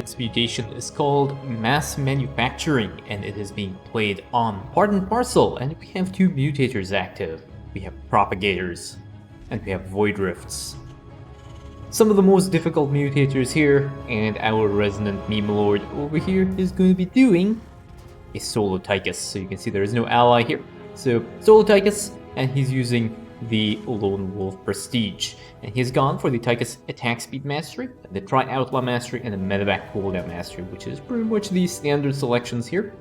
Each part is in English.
Its mutation is called Mass Manufacturing, and it is being played on Part and Parcel, and we have two mutators active. We have Propagators, and we have Void Rifts. Some of the most difficult mutators here, and our resident meme lord over here is going to be doing a solo Tychus. So you can see there is no ally here. So solo Tychus, and he's using the Lone Wolf Prestige. And he's gone for the Tychus Attack Speed Mastery, the Tri-Outlaw Mastery, and the Medevac Cooldown Mastery, which is pretty much the standard selections here.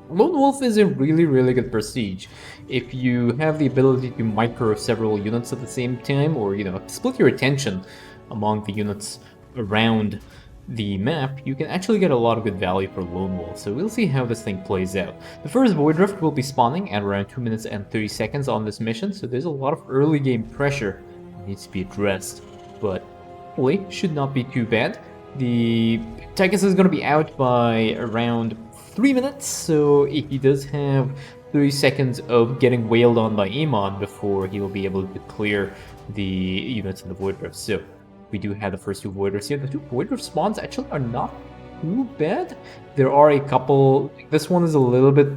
Lone Wolf is a really good Prestige. If you have the ability to micro several units at the same time, or split your attention among the units around the map, you can actually get a lot of good value for Lone Wolf, so we'll see how this thing plays out. The first Void Rift will be spawning at around 2 minutes and 30 seconds on this mission, so there's a lot of early game pressure that needs to be addressed, but hopefully should not be too bad. The Tychus is going to be out by around 3 minutes, so he does have 30 seconds of getting wailed on by Amon before he will be able to clear the units in the Void Rift. So we do have the first two Void Rifts here. The two Void Rift spawns actually are not too bad. There are a couple. This one is a little bit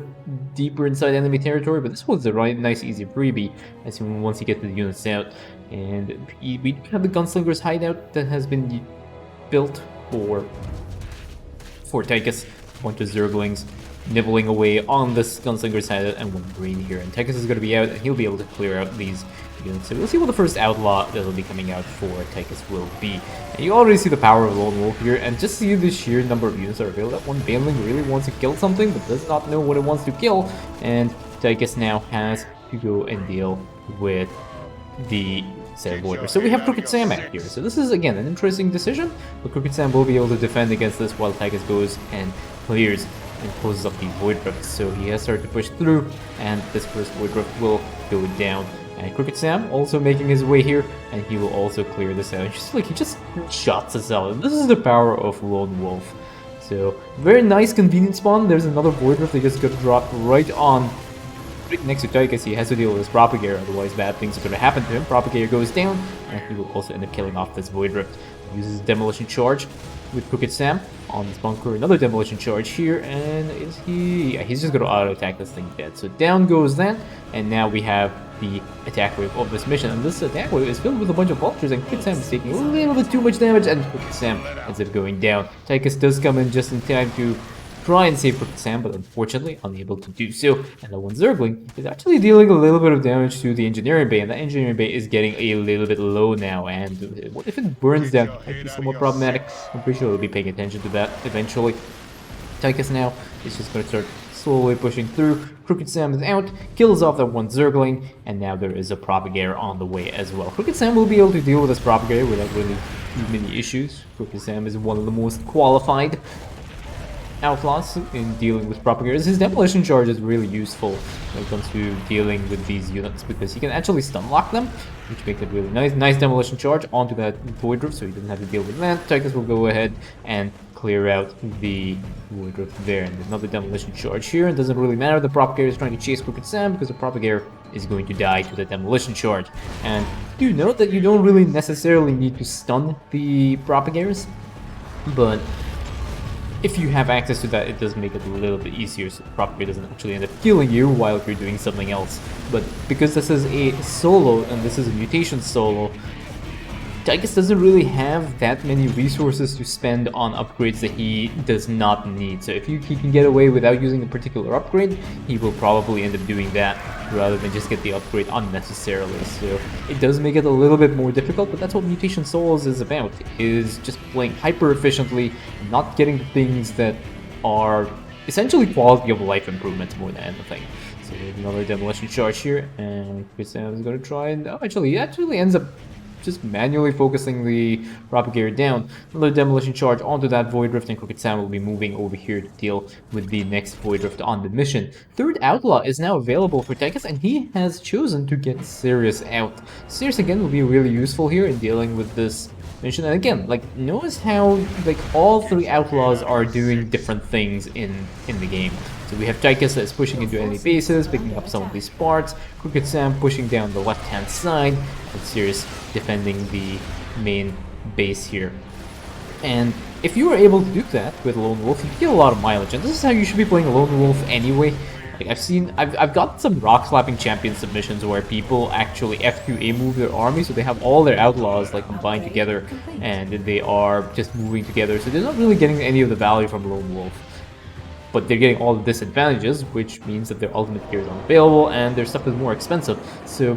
deeper inside enemy territory, but this one's a right nice easy freebie as once you get the units out. And we have the Gunslinger's hideout that has been built for Tychus. A bunch of Zerglings nibbling away on this Gunslinger's hideout, and one green here. And Tychus is going to be out, and he'll be able to clear out these units. So we'll see what the first outlaw that will be coming out for Tychus will be. And you already see the power of Lone Wolf here, and just see the sheer number of units that are available. That one Baneling really wants to kill something, but does not know what it wants to kill. And Tychus now has to go and deal with the set of Voiders. So we have Crooked Sam out here. So this is, again, an interesting decision, but Crooked Sam will be able to defend against this while Tychus goes and clears and closes up the Void Rift. So he has started to push through, and this first Void Rift will go down. And Crooked Sam also making his way here, and he will also clear this out. Just like he just shots us out. This is the power of Lone Wolf. So very nice convenient spawn. There's another Void Rift that just got dropped right next to Tychus. He has to deal with his Propagator, otherwise bad things are going to happen to him. Propagator goes down, and he will also end up killing off this Void Rift. He uses Demolition Charge with Crooked Sam on this bunker. Another Demolition Charge here, and is he? Yeah, he's just going to auto-attack this thing dead. So down goes that, and now we have the attack wave of this mission. And this attack wave is filled with a bunch of vultures, and Crooked Sam is taking a little bit too much damage, and Crooked Sam ends up going down. Tychus does come in just in time to try and save Crooked Sam, but unfortunately unable to do so. And the one Zergling is actually dealing a little bit of damage to the Engineering Bay, and the Engineering Bay is getting a little bit low now, and what if it burns down? It might be somewhat problematic. I'm pretty sure we'll be paying attention to that eventually. Tychus now is just going to start slowly pushing through. Crooked Sam is out, kills off that one Zergling, and now there is a Propagator on the way as well. Crooked Sam will be able to deal with this Propagator without really too many issues. Crooked Sam is one of the most qualified outlaws in dealing with Propagators. His Demolition Charge is really useful when it comes to dealing with these units, because he can actually stun lock them, which makes it really nice. Nice Demolition Charge onto that Void Rift, so he doesn't have to deal with that. Tychus will go ahead and clear out the Void Rift there, and another Demolition Charge here. It doesn't really matter. The Propagator is trying to chase Crooked Sam, because the Propagator is going to die to the Demolition Charge. And do note that you don't really necessarily need to stun the Propagators, but if you have access to that, it does make it a little bit easier, so the Propagator doesn't actually end up killing you while you're doing something else. But because this is a solo, and this is a Mutation solo, Tychus doesn't really have that many resources to spend on upgrades that he does not need. So if he can get away without using a particular upgrade, he will probably end up doing that rather than just get the upgrade unnecessarily. So it does make it a little bit more difficult, but that's what Mutation Solos is about, is just playing hyper efficiently, not getting the things that are essentially quality of life improvements more than anything. So we have another Demolition Charge here, and Chris Sam is going to try and he actually ends up just manually focusing the Propagator down. Another Demolition Charge onto that Void Rift, and Crooked Sam will be moving over here to deal with the next Void Rift on the mission. Third Outlaw is now available for Tychus, and he has chosen to get Sirius out. Sirius again will be really useful here in dealing with this mission. And again, like, notice how like all three Outlaws are doing different things in the game. So we have Tychus that is pushing into enemy bases, picking up some of these parts, Crooked Sam pushing down the left-hand side, and Sirius defending the main base here. And if you were able to do that with Lone Wolf, you get a lot of mileage. And this is how you should be playing Lone Wolf anyway. Like I've got some rock slapping champion submissions where people actually F2A move their army, so they have all their outlaws like combined together, and they are just moving together. So they're not really getting any of the value from Lone Wolf, but they're getting all the disadvantages, which means that their ultimate gear is unavailable and their stuff is more expensive. So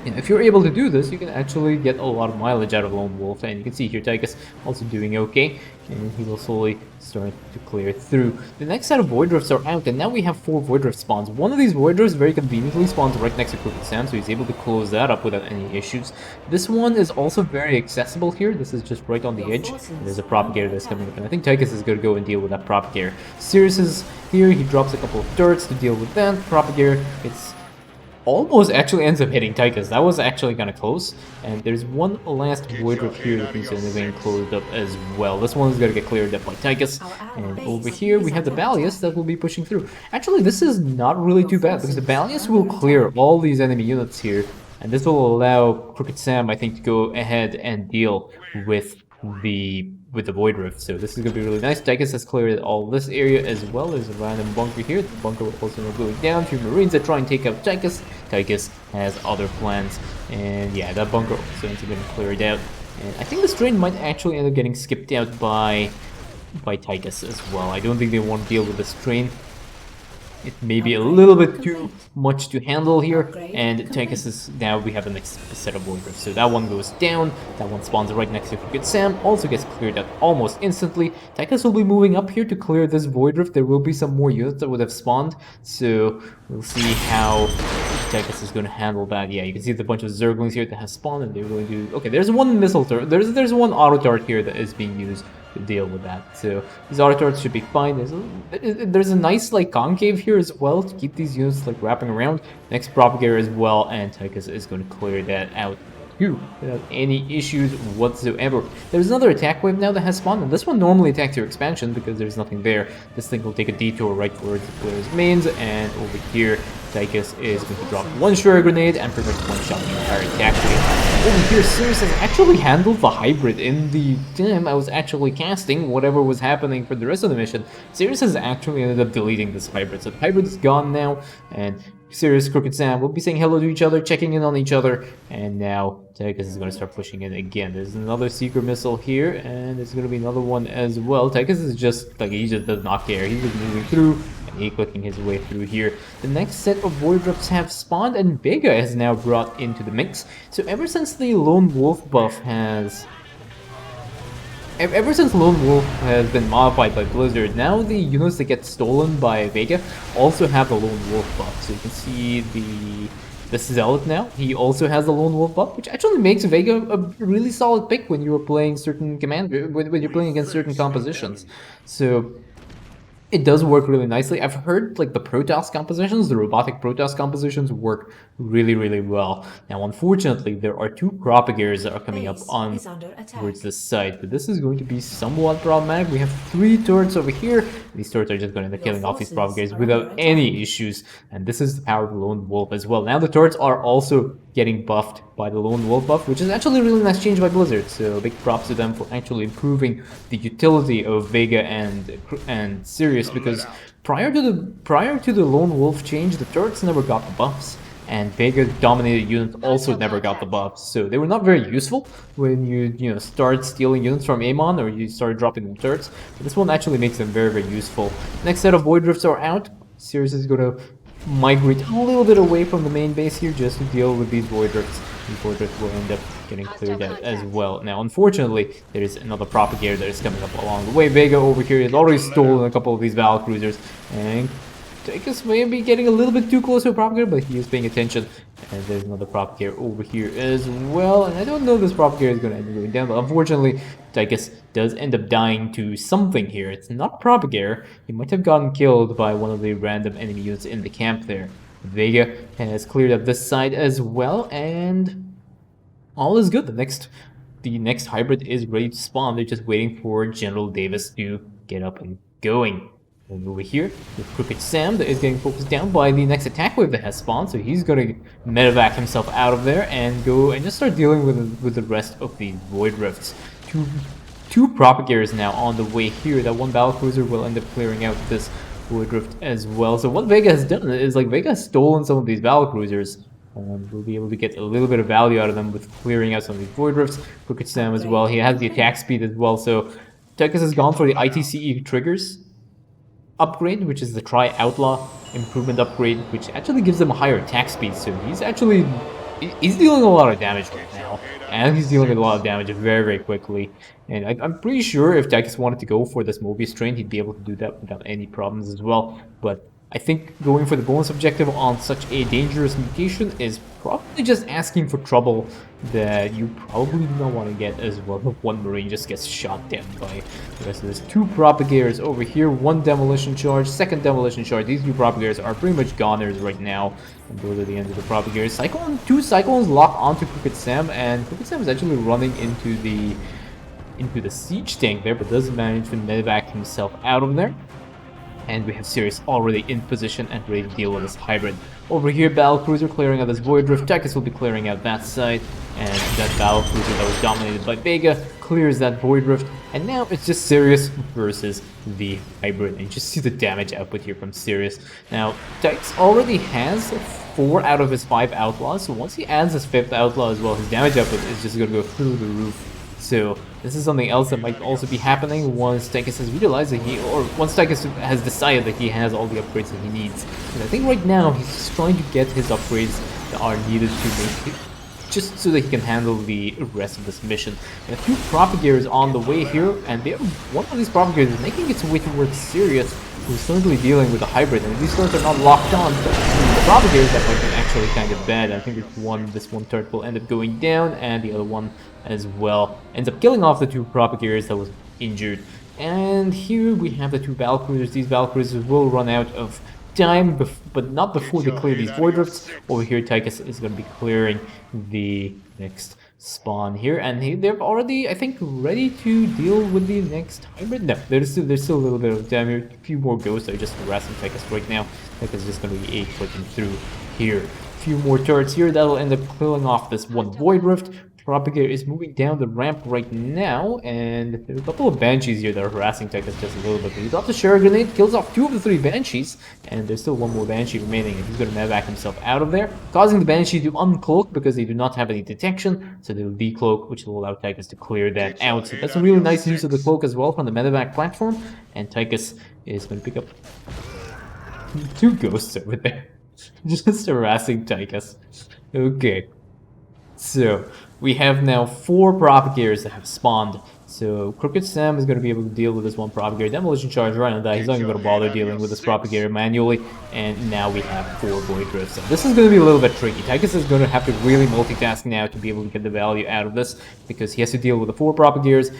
if you're able to do this, you can actually get a lot of mileage out of Lone Wolf, and you can see here Tychus also doing okay, and he will slowly start to clear through. The next set of Void Rifts are out, and now we have 4 Void Rift spawns. One of these Void Rifts very conveniently spawns right next to Crooked Sam, so he's able to close that up without any issues. This one is also very accessible here. This is just right on the edge. There's a Propagator that's coming up, and I think Tychus is going to go and deal with that Propagator. Sirius is here, he drops a couple of turrets to deal with that. Propagator, it's almost actually ends up hitting Tychus. That was actually kind of close. And there's one last Void Rift here that needs to end up getting closed up as well. This one is going to get cleared up by Tychus. And over here we have the Balius that will be pushing through. Actually, this is not really too bad because the Balius will clear all these enemy units here. And this will allow Crooked Sam, I think, to go ahead and deal with the Void Rift. So this is going to be really nice. Tychus has cleared all this area as well. There's a random bunker here. The bunker will also be going down. 2 Marines that try and take out Tychus. Tychus has other plans. And yeah, that bunker also ends up getting cleared out. And I think this train might actually end up getting skipped out by Tychus as well. I don't think they want to deal with this train. It may be a little bit too much to handle here, and Tychus is now we have the next set of Void Rifts. So that one goes down, that one spawns right next to Crooked Sam, also gets cleared out almost instantly. Tychus will be moving up here to clear this Void Rift. There will be some more units that would have spawned, so we'll see how Tychus is going to handle that. Yeah, you can see the bunch of Zerglings here that have spawned, and they're going to... Okay, there's one missile turret, there's one auto turret here that is being used to deal with that. So these auto turrets should be fine. There's a nice like concave here as well to keep these units like wrapping around. Next Propagator as well, and Tychus is going to clear that out too without any issues whatsoever. There's another attack wave now that has spawned, and this one normally attacks your expansion because there's nothing there. This thing will take a detour right towards the player's mains, and over here Tychus is going to drop 1 Shred Grenade and pretty much one-shot the entire attack wave. Over here Sirius has actually handled the hybrid in the time I was actually casting whatever was happening for the rest of the mission. Sirius has actually ended up deleting this hybrid, so the hybrid is gone now, and Sirius, Crooked Sam will be saying hello to each other, checking in on each other, and now Tychus is going to start pushing in again. There's another Seeker Missile here, and there's going to be another one as well. Tychus is just, like, he just does not care. He's just moving through, and he's clicking his way through here. The next set of Void Rifts have spawned, and Vega is now brought into the mix. So ever since the Lone Wolf buff has... Ever since Lone Wolf has been modified by Blizzard, now the units that get stolen by Vega also have the Lone Wolf buff. So you can see the Zealot now, he also has the Lone Wolf buff, which actually makes Vega a really solid pick when you're playing certain when you're playing against certain compositions. So it does work really nicely. I've heard like the Protoss compositions, the robotic Protoss compositions work really well. Now unfortunately there are 2 Propagators that are coming up on towards this side, but this is going to be somewhat problematic. We have 3 turrets over here. These turrets are just going to end up killing off these Propagators without any issues, and this is the power of the Lone Wolf as well. Now the turrets are also getting buffed by the Lone Wolf buff, which is actually a really nice change by Blizzard, so big props to them for actually improving the utility of Vega and Sirius, because prior to the Lone Wolf change, the turrets never got the buffs, and Vega's dominated units also never got the buffs, so they were not very useful when you start stealing units from Amon or you start dropping them turrets, but this one actually makes them very useful. Next set of Void Rifts are out. Sirius is going to migrate a little bit away from the main base here just to deal with these Void Rifts. These Void Rifts will end up getting cleared out as well. Now, unfortunately, there is another Propagator that is coming up along the way. Vega over here has already stolen a couple of these Battle Cruisers, and Tychus may be getting a little bit too close to a Propagator, but he is paying attention. And there's another Propagator over here as well. And I don't know if this Propagator is going to end up going down, but unfortunately, Tychus does end up dying to something here. It's not Propagator. He might have gotten killed by one of the random enemy units in the camp there. Vega has cleared up this side as well, and all is good. The next hybrid is ready to spawn. They're just waiting for General Davis to get up and going. And over here, with Crooked Sam that is getting focused down by the next attack wave that has spawned, so he's gonna medevac himself out of there and go and just start dealing with the rest of the Void Rifts. two Propagators now on the way here. That one Battlecruiser will end up clearing out this Void Rift as well. So what Vega has done is, like, Vega has stolen some of these Battlecruisers. We'll be able to get a little bit of value out of them with clearing out some of these Void Rifts. Crooked Sam as well. He has the attack speed as well. So Tychus has gone for the ITCE triggers upgrade, which is the Try Outlaw improvement upgrade, which actually gives them a higher attack speed. So he's dealing a lot of damage right now, and he's dealing a lot of damage very, very quickly. And I'm pretty sure if Tychus wanted to go for this Mobius train, he'd be able to do that without any problems as well. But I think going for the bonus objective on such a dangerous mutation is probably just asking for trouble that you probably do not want to get as well. One Marine just gets shot down by the rest of this. Two Propagators over here, one Demolition Charge, second Demolition Charge. These two Propagators are pretty much goners right now. And those are the end of the Propagators. Two Cyclones lock onto Crooked Sam, and Crooked Sam is actually running into the siege tank there, but doesn't manage to medevac himself out of there. And we have Sirius already in position and ready to deal with this hybrid. Over here, Battlecruiser clearing out this Void Rift. Tychus will be clearing out that side. And that Battlecruiser that was dominated by Vega clears that Void Rift. And now it's just Sirius versus the hybrid. And you just see the damage output here from Sirius. Now, Tychus already has 4 out of his 5 Outlaws. So once he adds his 5th Outlaw as well, his damage output is just going to go through the roof. So this is something else that might also be happening once Tychus has realized that once Tychus has decided that he has all the upgrades that he needs. And I think right now he's just trying to get his upgrades that are needed to make it, just so that he can handle the rest of this mission. And a few Propagators on the way here, and one of these Propagators is making its way towards Sirius, who's currently dealing with a hybrid, and if these turrets are not locked on, the Propagators, that might be actually kind of bad. I think this one turret will end up going down, and the other one as well ends up killing off the two Propagators that was injured. And here we have the two Battlecruisers. These Battlecruisers will run out of time, but not before they clear these Void Rifts. Over here, Tychus is going to be clearing the next spawn here, and they're already, I think, ready to deal with the next hybrid. No, there's still a little bit of damage. A few more ghosts are just harassing Tychus right now. Tychus is just going to be clicking through here. A few more turrets here that'll end up killing off this one Void Rift. Propagator is moving down the ramp right now, and there's a couple of Banshees here that are harassing Tychus just a little bit. He drops a Share Grenade, kills off 2 of the 3 Banshees, and there's still one more Banshee remaining, and he's going to medevac himself out of there, causing the Banshee to uncloak because they do not have any detection, so they'll decloak, which will allow Tychus to clear that out. So that's a really nice use of the cloak as well from the medevac platform, and Tychus is going to pick up 2 ghosts over there, just harassing Tychus. Okay. So, we have now 4 Propagators that have spawned. So, Crooked Sam is going to be able to deal with this one Propagator. Demolition Charge right on that. He's not even going to bother dealing with this Propagator manually. And now we have 4 Void Rifts. So this is going to be a little bit tricky. Tychus is going to have to really multitask now to be able to get the value out of this, because he has to deal with the 4 Propagators.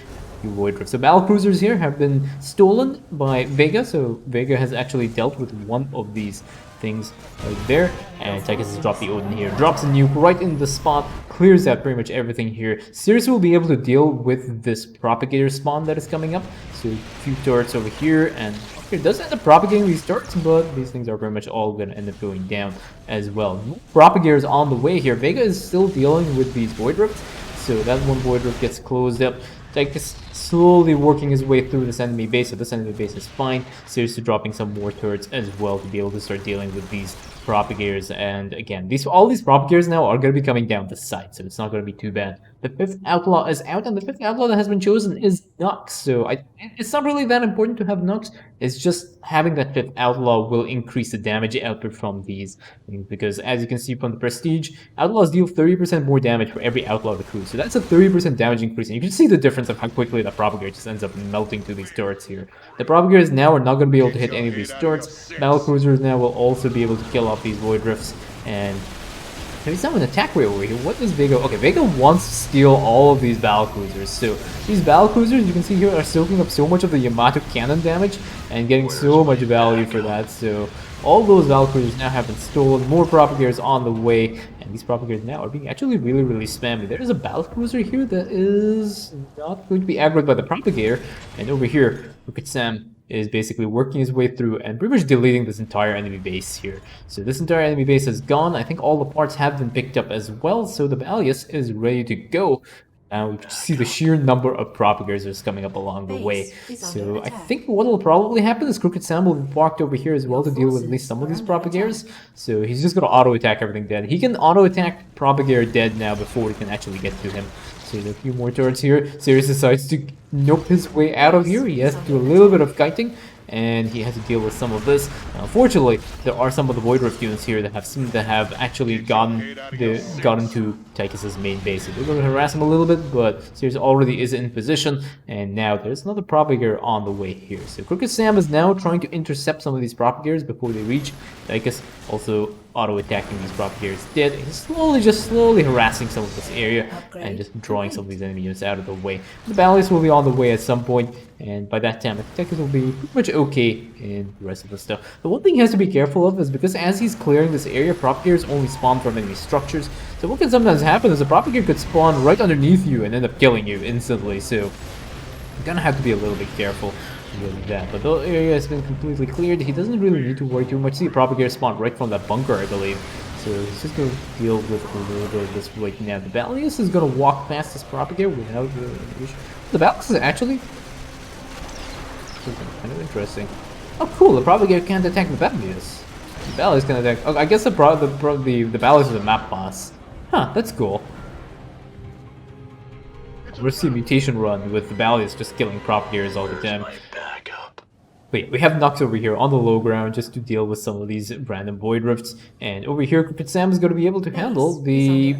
Void Rifts. So Battlecruisers here have been stolen by Vega. So Vega has actually dealt with one of these things right there, and Tychus has dropped the Odin here, drops a nuke right in the spot, clears out pretty much everything here. Sirius will be able to deal with this Propagator spawn that is coming up, so a few turrets over here, and it does end up propagating these turrets, but these things are pretty much all going to end up going down as well. Propagators on the way here. Vega is still dealing with these Void Rifts, so that one Void Rift gets closed up. Tychus slowly working his way through this enemy base, so this enemy base is fine. Seriously dropping some more turrets as well to be able to start dealing with these Propagators. And again, all these Propagators now are going to be coming down the side, so it's not going to be too bad. The 5th Outlaw is out, and the 5th Outlaw that has been chosen is Nux. So it's not really that important to have Nux. It's just having that 5th Outlaw will increase the damage output from these things, because as you can see from the Prestige, Outlaws deal 30% more damage for every Outlaw recruit. So that's a 30% damage increase, and you can see the difference of how quickly that Propagator just ends up melting through these turrets here. The Propagators now are not going to be able to hit any of these turrets. Battlecruisers now will also be able to kill off these Void Rifts, and he's not an attack ray over here. What does Vega... Okay, Vega wants to steal all of these Battlecruisers. So, these Battlecruisers, you can see here, are soaking up so much of the Yamato cannon damage and getting so much value for that. So, all those Battlecruisers now have been stolen. More Propagators on the way. And these Propagators now are being actually really, really spammy. There is a Battlecruiser here that is not going to be aggroed by the Propagator. And over here, look at Sam is basically working his way through and pretty much deleting this entire enemy base here. So this entire enemy base is gone. I think all the parts have been picked up as well, so the Valius is ready to go. Now we can see the sheer number of Propagators coming up along the way. So I think what will probably happen is Crooked Sam will be walked over here as well to deal with at least some of these Propagators. So he's just going to auto-attack everything dead. He can auto-attack Propagator dead now before we can actually get to him. So there's a few more turrets here. Sirius decides to nope his way out of here. He has to do a little bit of kiting, and he has to deal with some of this. Now, unfortunately, there are some of the Void Rift units here that have seemed to have actually gotten to Tychus' main base. So they're going to harass him a little bit, but Sirius already is in position, and now there's another Propagator on the way here. So Crooked Sam is now trying to intercept some of these Propagators before they reach Tychus, also auto-attacking these Propagators dead. He's slowly harassing some of this area and just drawing some of these enemy units out of the way. The Ballists will be on the way at some point, and by that time, Tychus will be pretty much okay in the rest of the stuff. The one thing he has to be careful of is because as he's clearing this area, Propagators only spawn from enemy structures. So what can sometimes happen is a Propagator could spawn right underneath you and end up killing you instantly. So you're gonna have to be a little bit careful with that. But the area has been completely cleared. He doesn't really need to worry too much. See a Propagator spawn right from that bunker, I believe. So he's just going to deal with a little bit of this right now. The Ballius is going to walk past this Propagator without the issue. The Ballius is actually kind of interesting. Oh, cool! The Propagator can't attack the Ballius. The Ballius can attack. Oh, I guess the Ballius is a map boss. Huh? That's cool. We're seeing Mutation run with the Ballius just killing Propagators all the time. Wait, we have Nux over here on the low ground just to deal with some of these random Void Rifts, and over here Crooked Sam is going to be able to handle the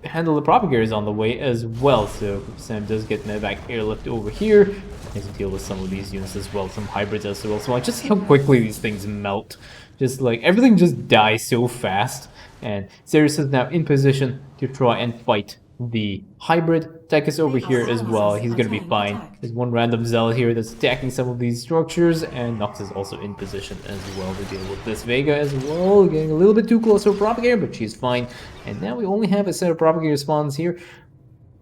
Propagators on the way as well. So Crooked Sam does get medevac airlift over here. He has to deal with some of these units as well, some hybrids as well. So like, just see how quickly these things melt. Just like everything just dies so fast, and Sirius is now in position to try and fight the hybrid. Tychus over here as well. He's gonna be fine. There's one random Zealot here that's attacking some of these structures, and Nox is also in position as well to deal with this Vega as well. Getting a little bit too close to a Propagator, but she's fine. And now we only have a set of Propagator spawns here.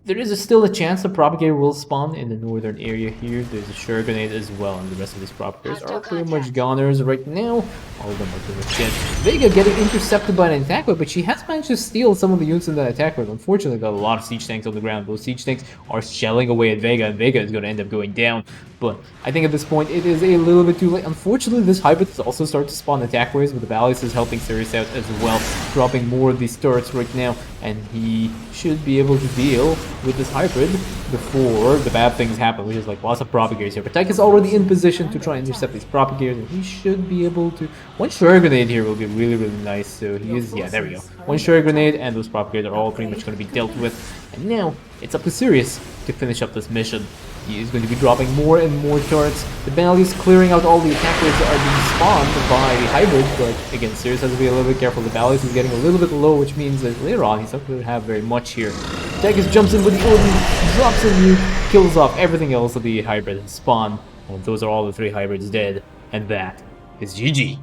There is still a chance the Propagator will spawn in the northern area here. There's a Sure Grenade as well, and the rest of these Propagators are pretty much goners right now. All of them are pretty much dead. Vega getting intercepted by an attack wave, but she has managed to steal some of the units in that attack wave. Unfortunately, got a lot of siege tanks on the ground. Those siege tanks are shelling away at Vega, and Vega is going to end up going down. But I think at this point, it is a little bit too late. Unfortunately, this hybrid has also started to spawn attack waves, but the Ballius is helping Sirius out as well, dropping more of these turrets right now, and he should be able to deal with this hybrid before the bad things happen, which is like lots of Propagators here. But Tychus is already in position to try and intercept these Propagators, and he should be able to... One Sure Grenade here will be really nice, so he is... Yeah, there we go. One Sure Grenade, and those Propagators are all pretty much going to be dealt with. And now, it's up to Sirius to finish up this mission. He is going to be dropping more and more turrets. The Ballius clearing out all the attackers that are being spawned by the hybrid, but again, Sirius has to be a little bit careful. The Ballius is getting a little bit low, which means that later on he's not going to have very much here. Tychus jumps in with the Odin, drops a nuke, kills off everything else that the hybrid has spawned, and those are all the three hybrids dead, and that is GG.